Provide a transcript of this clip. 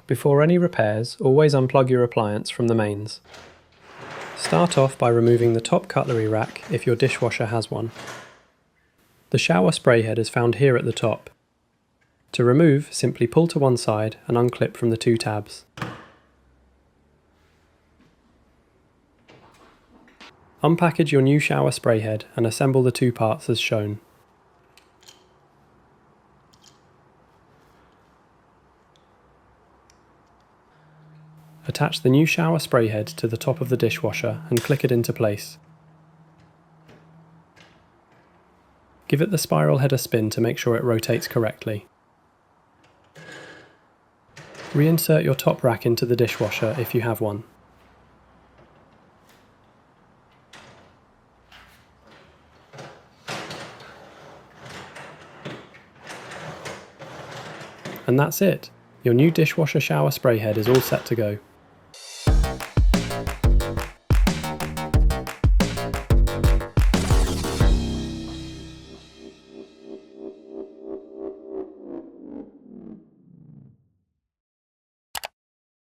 Before any repairs, always unplug your appliance from the mains. Start off by removing the top cutlery rack if your dishwasher has one. The shower spray head is found here at the top. To remove, simply pull to one side and unclip from the two tabs. Unpackage your new shower spray head and assemble the two parts as shown. Attach the new shower spray head to the top of the dishwasher and click it into place. Give it the spiral head a spin to make sure it rotates correctly. Reinsert your top rack into the dishwasher if you have one. And that's it! Your new dishwasher shower spray head is all set to go.